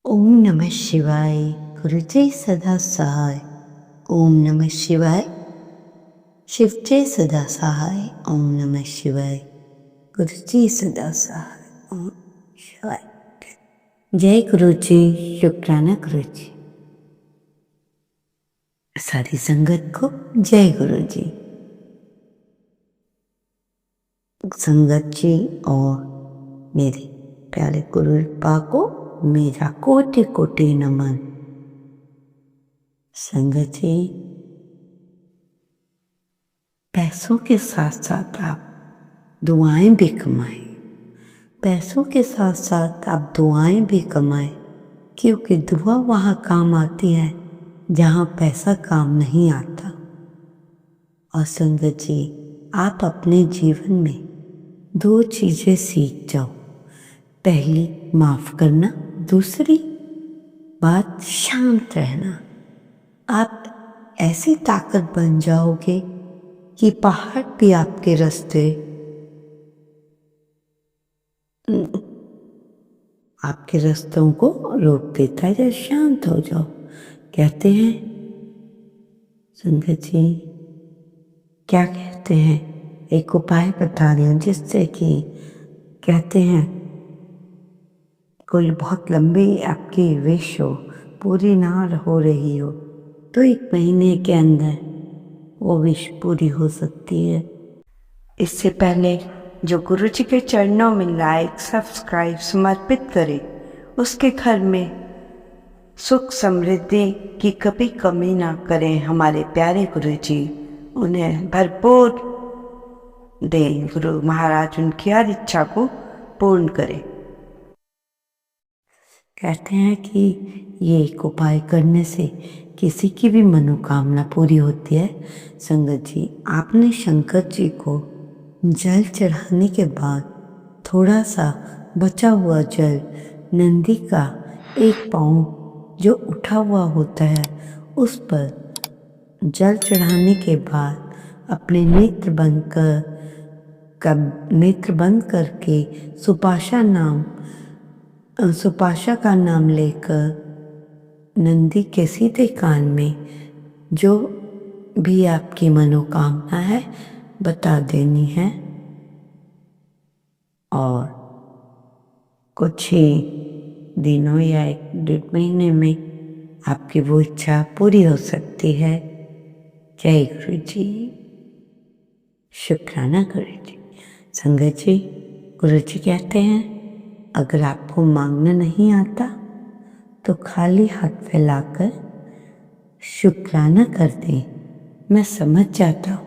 ओम नमः शिवाय। गुरुजी सदा सहाय। ओम नमः शिवाय। शिवजी सदा सहाय। ओम नमः शिवाय। गुरुजी सदा सहाय। ओम शिवाय। जय गुरुजी। शुक्राना गुरुजी। सारी संगत को जय गुरुजी। संगत जी और मेरे प्यारे गुरुपा को मेरा कोटि कोटि नमन। संगत जी, पैसों के साथ साथ आप दुआएं भी कमाएं। पैसों के साथ साथ आप दुआएं भी कमाएं, क्योंकि दुआ वहां काम आती है जहां पैसा काम नहीं आता। और संगत जी, आप अपने जीवन में 2 चीजें सीख जाओ। पहली, माफ करना। दूसरी बात, शांत रहना। आप ऐसी ताकत बन जाओगे कि पहाड़ भी आपके रास्ते आपके रास्तों को रोक देता है। जब शांत हो जाओ। कहते हैं संगत जी, क्या कहते हैं, एक उपाय बता रही हूँ जिससे कि कहते हैं कोई बहुत लंबी आपकी विश हो, पूरी ना हो रही हो, तो 1 महीने के अंदर वो विश पूरी हो सकती है। इससे पहले जो गुरु जी के चरणों में लाइक सब्सक्राइब समर्पित करे, उसके घर में सुख समृद्धि की कभी कमी ना करें हमारे प्यारे गुरु जी। उन्हें भरपूर दे गुरु महाराज, उनकी हर इच्छा को पूर्ण करें। कहते हैं कि ये एक उपाय करने से किसी की भी मनोकामना पूरी होती है। संगत जी, आपने शंकर जी को जल चढ़ाने के बाद थोड़ा सा बचा हुआ जल नंदी का एक पाँव जो उठा हुआ होता है उस पर जल चढ़ाने के बाद अपने नेत्र बंद करके सुपाशा का नाम लेकर नंदी के सीधे कान में जो भी आपकी मनोकामना है बता देनी है, और कुछ ही दिनों या 1-1.5 महीने में आपकी वो इच्छा पूरी हो सकती है। जय गुरु जी। शुक्राना गुरु जी। संगत जी, गुरु जी कहते हैं अगर आपको मांगना नहीं आता तो खाली हाथ फैलाकर शुक्राना कर दें, मैं समझ जाता हूँ।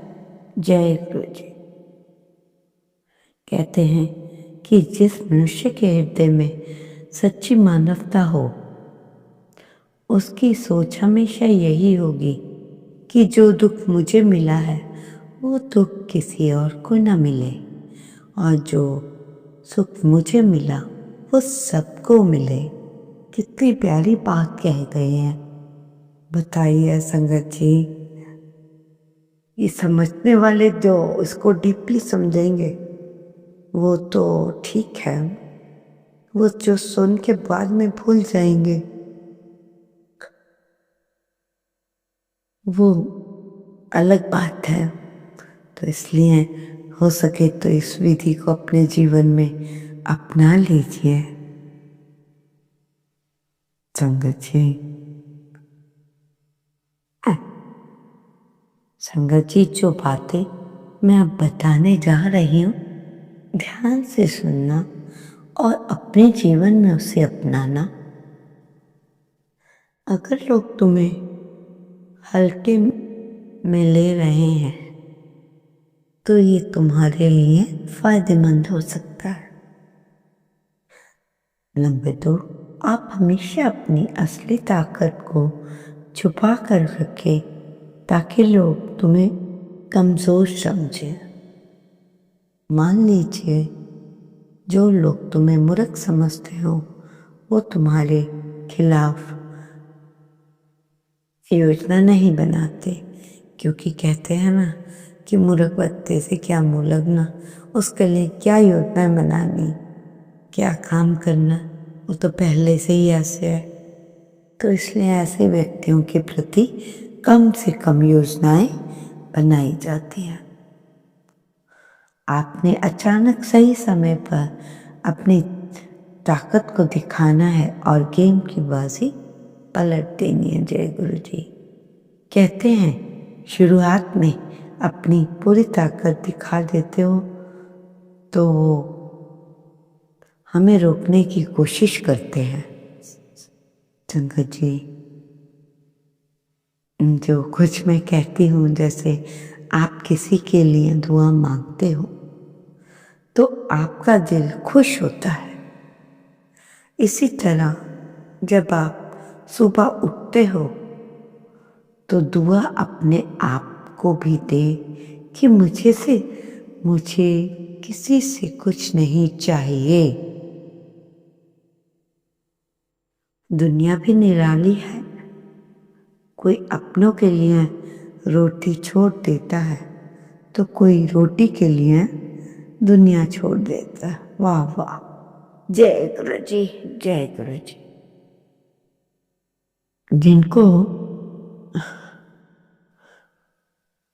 जय गुरु जी। कहते हैं कि जिस मनुष्य के हृदय में सच्ची मानवता हो, उसकी सोच हमेशा यही होगी कि जो दुख मुझे मिला है वो दुख किसी और को न मिले, और जो सुख मुझे मिला वो सबको मिले। कितनी प्यारी बात कह गए हैं, बताइए संगत जी। ये समझने वाले जो इसको डीपली समझेंगे वो तो ठीक है, वो जो सुन के बाद में भूल जाएंगे वो अलग बात है। तो इसलिए हो सके तो इस विधि को अपने जीवन में अपना लीजिए। संगत जी, संगत जी, जो बातें मैं अब बताने जा रही हूँ ध्यान से सुनना और अपने जीवन में उसे अपनाना। अगर लोग तुम्हें हल्के में ले रहे हैं तो ये तुम्हारे लिए फायदेमंद हो सकता है। नंबर 2, आप हमेशा अपनी असली ताकत को छुपा कर रखें ताकि लोग तुम्हें कमजोर समझें। मान लीजिए जो लोग तुम्हें मूर्ख समझते हो वो तुम्हारे खिलाफ योजना नहीं बनाते, क्योंकि कहते हैं ना कि मूर्ख बत्ते से क्या मुंह लगना। उसके लिए क्या योजना बनानी, क्या काम करना, वो तो पहले से ही ऐसे है, तो इसलिए ऐसे व्यक्तियों के प्रति कम से कम योजनाएं बनाई जाती हैं। आपने अचानक सही समय पर अपनी ताकत को दिखाना है और गेम की बाजी पलट देनी है। जय गुरु जी। कहते हैं शुरुआत में अपनी पूरी ताकत दिखा देते हो तो वो हमें रोकने की कोशिश करते हैं। संगत जी, जो कुछ मैं कहती हूँ, जैसे आप किसी के लिए दुआ मांगते हो तो आपका दिल खुश होता है। इसी तरह जब आप सुबह उठते हो तो दुआ अपने आप को भी दे कि मुझे किसी से कुछ नहीं चाहिए। दुनिया भी निराली है। कोई अपनों के लिए रोटी छोड़ देता है तो कोई रोटी के लिए दुनिया छोड़ देता है। वाह वाह, जय गुरु जी, जय गुरु जी।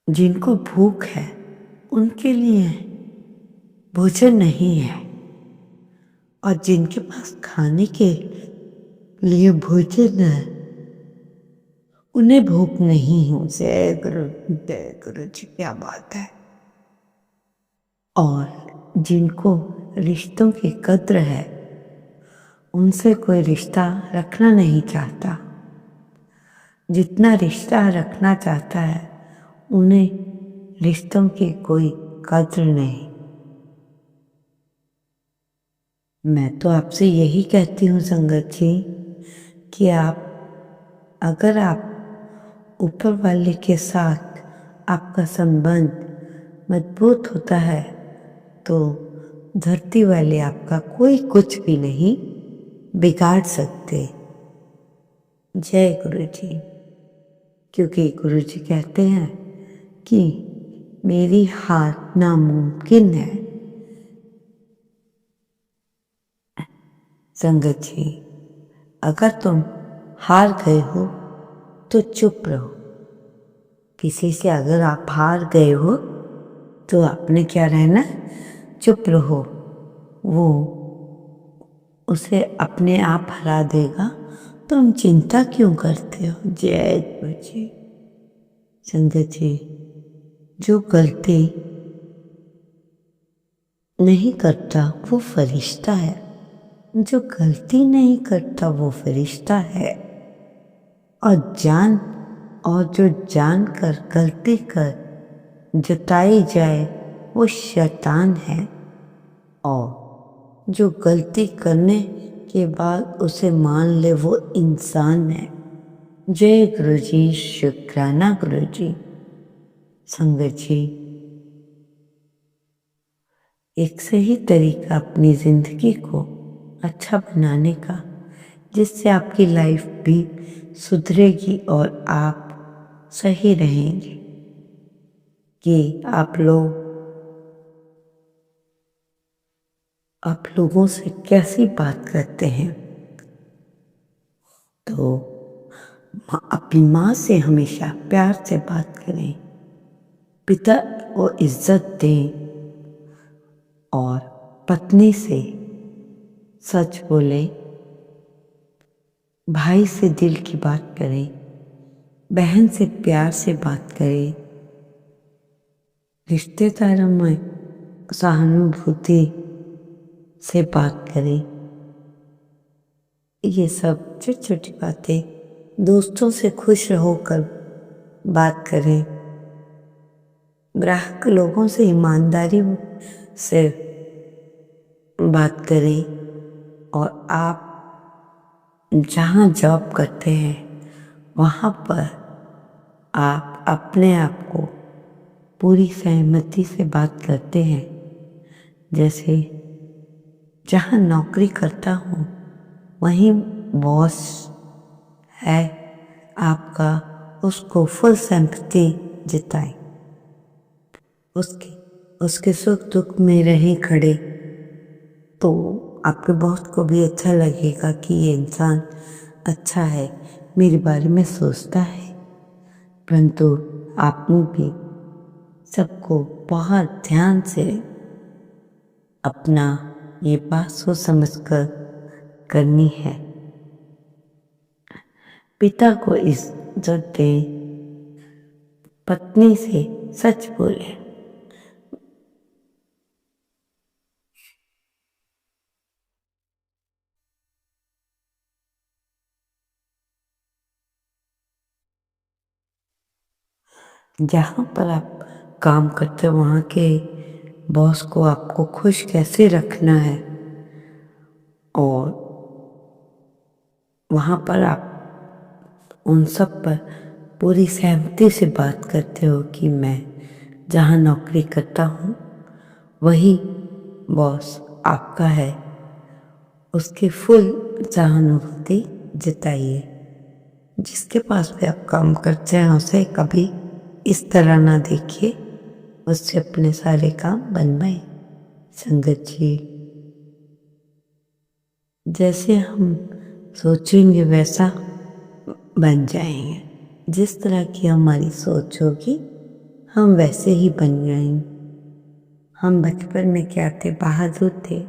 जिनको भूख है उनके लिए भोजन नहीं है, और जिनके पास खाने के लिए भोजन है उन्हें भूख नहीं है। जय गुरु जी, क्या बात है। और जिनको रिश्तों की कद्र है उनसे कोई रिश्ता रखना नहीं चाहता। जितना रिश्ता रखना चाहता है उन्हें रिश्तों की कोई कद्र नहीं। मैं तो आपसे यही कहती हूँ संगत जी कि अगर आप ऊपर वाले के साथ आपका संबंध मजबूत होता है तो धरती वाले आपका कोई कुछ भी नहीं बिगाड़ सकते। जय गुरु जी। क्योंकि गुरु जी कहते हैं कि मेरी हार नामुमकिन है। संगत जी, अगर तुम हार गए हो तो चुप रहो। किसी से अगर आप हार गए हो तो आपने क्या रहना, चुप रहो। वो उसे अपने आप हरा देगा, तुम चिंता क्यों करते हो। जय गुरु जी। संगत जी, जो गलती नहीं करता वो फरिश्ता है, जो गलती नहीं करता वो फरिश्ता है, और जो जानकर गलती कर जताई जाए वो शैतान है, और जो गलती करने के बाद उसे मान ले वो इंसान है। जय गुरु जी, शुक्राना गुरु जी। संगत जी, एक सही तरीका अपनी जिंदगी को अच्छा बनाने का, जिससे आपकी लाइफ भी सुधरेगी और आप सही रहेंगे, कि आप लोगों से कैसी बात करते हैं। तो अपनी माँ से हमेशा प्यार से बात करें, पिता को इज्जत दें, और पत्नी से सच बोले, भाई से दिल की बात करें, बहन से प्यार से बात करें, रिश्तेदारों में सहानुभूति से बात करें। ये सब छोटी छोटी बातें, दोस्तों से खुश होकर बात करें, ग्राहक लोगों से ईमानदारी से बात करें, और आप जहाँ जॉब करते हैं वहाँ पर आप अपने आप को पूरी सहमति से बात करते हैं। जैसे जहाँ नौकरी करता हूँ वहीं बॉस है आपका, उसको फुल सिंपैथी जताएं, उसके सुख दुख में रहें खड़े, तो आपके बॉस को भी अच्छा लगेगा कि ये इंसान अच्छा है, मेरे बारे में सोचता है। परंतु आपने भी सबको बहुत ध्यान से अपना ये बात सोच समझकर करनी है। पिता को इज्जत दें, पत्नी से सच बोले। जहाँ पर आप काम करते हो वहाँ के बॉस को आपको खुश कैसे रखना है, और वहाँ पर आप उन सब पर पूरी सहमति से बात करते हो कि मैं जहाँ नौकरी करता हूँ वही बॉस आपका है, उसकी फुल सहानुभूति जताइए। जिसके पास भी आप काम करते हैं उसे कभी इस तरह ना देखिए, उससे अपने सारे काम बनवाए। संगत जी, जैसे हम सोचेंगे वैसा बन जाएंगे। जिस तरह की हमारी सोच होगी हम वैसे ही बन जाएंगे। हम बचपन में क्या थे, बहादुर थे,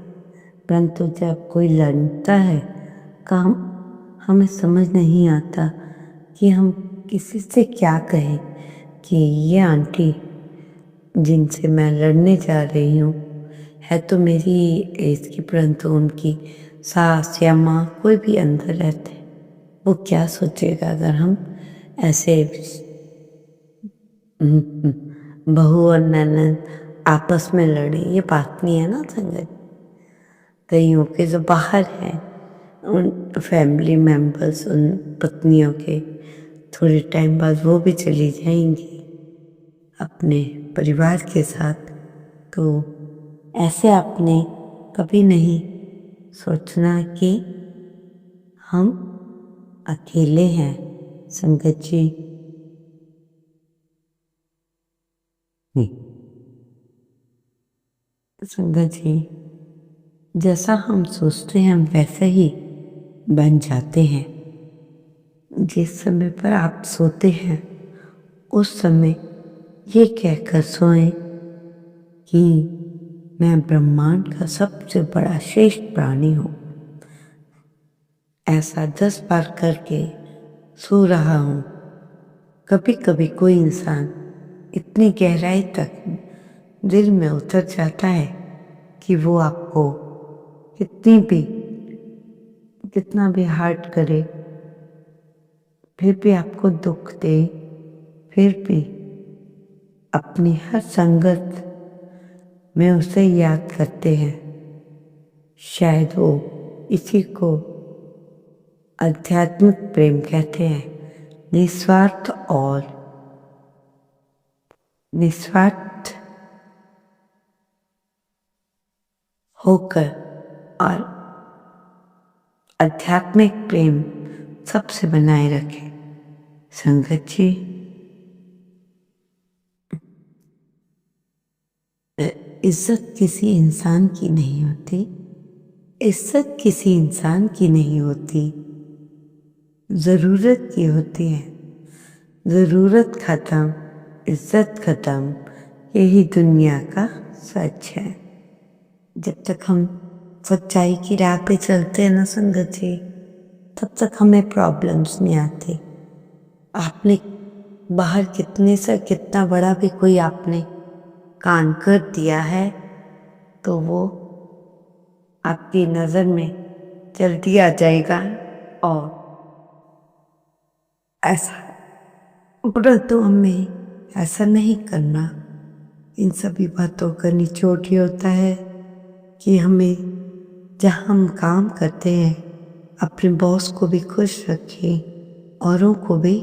परंतु जब कोई लड़ता है काम हमें समझ नहीं आता कि हम किसी से क्या कहें कि ये आंटी जिनसे मैं लड़ने जा रही हूँ है तो मेरी एज की, परंतु उनकी सास या माँ कोई भी अंदर रहते, वो क्या सोचेगा अगर हम ऐसे बहू और ननद आपस में लड़े। ये बात नहीं है ना संगत। कईयों के जो बाहर हैं उन फैमिली मेंबर्स, उन पत्नियों के थोड़े टाइम बाद वो भी चली जाएंगी अपने परिवार के साथ। तो ऐसे आपने कभी नहीं सोचना कि हम अकेले हैं। संगत जी, संगत जी, जैसा हम सोचते हैं हम वैसे ही बन जाते हैं। जिस समय पर आप सोते हैं उस समय ये कहकर सोएं कि मैं ब्रह्मांड का सबसे बड़ा श्रेष्ठ प्राणी हूँ। ऐसा 10 बार करके सो रहा हूँ। कभी कभी कोई इंसान इतनी गहराई तक दिल में उतर जाता है कि वो आपको कितना भी हर्ट करे, फिर भी आपको दुख दे, फिर भी अपनी हर संगत में उसे याद करते हैं। शायद वो इसी को आध्यात्मिक प्रेम कहते हैं। निस्वार्थ होकर और आध्यात्मिक प्रेम सबसे बनाए रखे। संगत जी, इज्जत किसी इंसान की नहीं होती, इज्जत किसी इंसान की नहीं होती, जरूरत की होती है। जरूरत खत्म, इज्जत खत्म, यही दुनिया का सच है। जब तक हम सच्चाई की राह पे चलते हैं ना संगत जी, तब तक हमें प्रॉब्लम्स नहीं आती। आपने बाहर कितने से कितना बड़ा भी कोई आपने कांड कर दिया है तो वो आपकी नजर में जल्दी आ जाएगा। और ऐसा परंतु हमें ऐसा नहीं करना। इन सभी बातों का निचोड़ ये होता है कि हमें जहाँ हम काम करते हैं अपने बॉस को भी खुश रखें, औरों को भी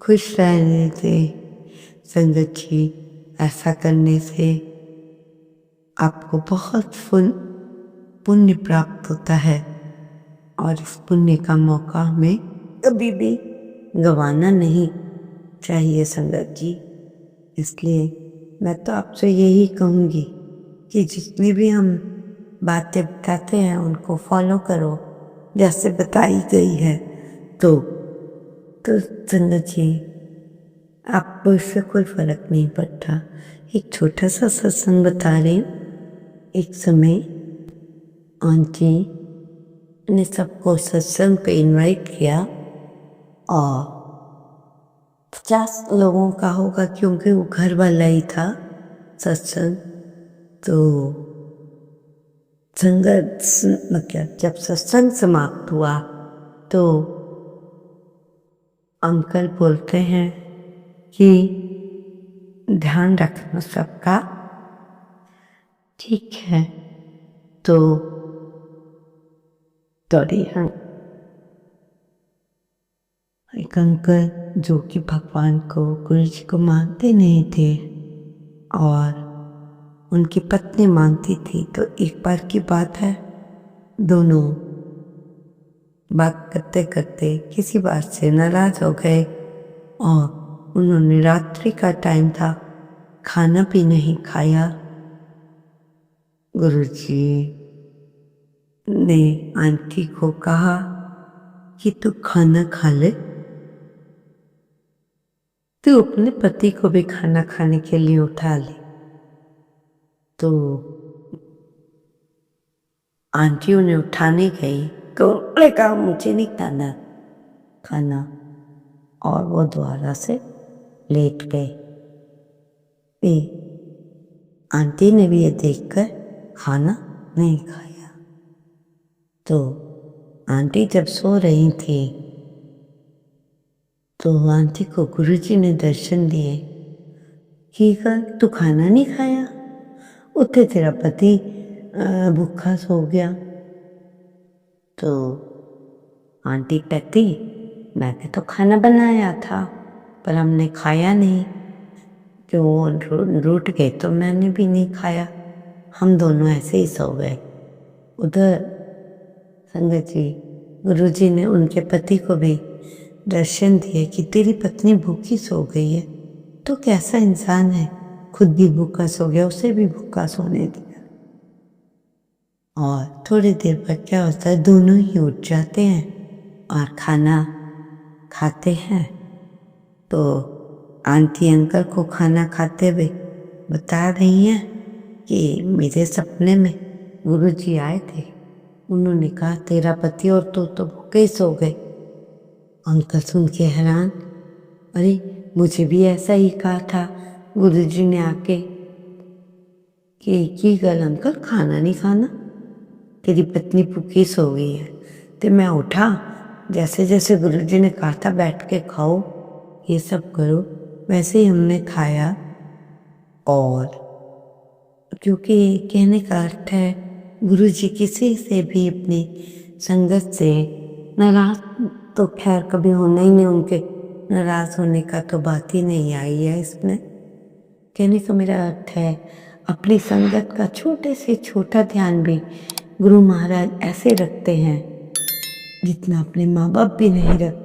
खुश रहने दें। संगत जी, ऐसा करने से आपको बहुत पुण्य प्राप्त होता है, और इस पुण्य का मौका हमें कभी भी गंवाना नहीं चाहिए संगत जी। इसलिए मैं तो आपसे यही कहूँगी कि जितनी भी हम बातें बताते हैं उनको फॉलो करो जैसे बताई गई है। तो संगत जी, आपको इससे कोई फर्क नहीं पड़ता। एक छोटा सा सत्संग बता रही हूँ। एक समय आंटी ने सबको सत्संग पे इनवाइट किया और 50 लोगों का होगा क्योंकि वो घर वाला ही था सत्संग। तो संगत मतलब जब सत्संग समाप्त हुआ तो अंकल बोलते हैं कि ध्यान रखना सबका, ठीक है। तो एक अंकल जो कि भगवान को, गुरु जी को मानते नहीं थे और उनकी पत्नी मानती थी। तो एक बार की बात है, दोनों बात करते करते किसी बात से नाराज हो गए और उन्होंने, रात्रि का टाइम था, खाना भी नहीं खाया। गुरुजी ने आंटी को कहा कि तू खाना खा ले, तू अपने पति को भी खाना खाने के लिए उठा ले। तो आंटी उन्हें उठाने गई तो उन्होंने कहा मुझे नहीं खाना खाना, और वो दोबारा से लेट गए। आंटी ने भी ये देखकर खाना नहीं खाया। तो आंटी जब सो रही थी तो आंटी को गुरुजी ने दर्शन दिए कि तू खाना नहीं खाया, उठे तेरा पति भूखा सो गया। तो आंटी कहती मैंने तो खाना बनाया था पर हमने खाया नहीं, क्यों रूठ गए तो मैंने भी नहीं खाया, हम दोनों ऐसे ही सो गए। उधर संगत जी, गुरुजी ने उनके पति को भी दर्शन दिए कि तेरी पत्नी भूखी सो गई है, तो कैसा इंसान है, खुद भी भूखा सो गया, उसे भी भूखा सोने दिया। और थोड़ी देर बाद क्या होता है, दोनों ही उठ जाते हैं और खाना खाते हैं। तो आंटी अंकल को खाना खाते हुए बता रही हैं कि मेरे सपने में गुरुजी आए थे, उन्होंने कहा तेरा पति और तू तो भूखे ही सो गए। अंकल सुन के हैरान, अरे मुझे भी ऐसा ही कहा था गुरुजी ने आके कि गल अंकल खाना नहीं खाना, तेरी पत्नी भूखी सो गई है। तो मैं उठा, जैसे जैसे गुरुजी ने कहा था बैठ के खाओ, ये सब करो, वैसे ही हमने खाया। और क्योंकि कहने का अर्थ है गुरुजी किसी से भी अपनी संगत से नाराज तो खैर कभी होना ही नहीं, उनके नाराज होने का तो बात ही नहीं आई है इसमें। कहने का मेरा अर्थ है अपनी संगत का छोटे से छोटा ध्यान भी गुरु महाराज ऐसे रखते हैं जितना अपने माँ बाप भी नहीं रखते।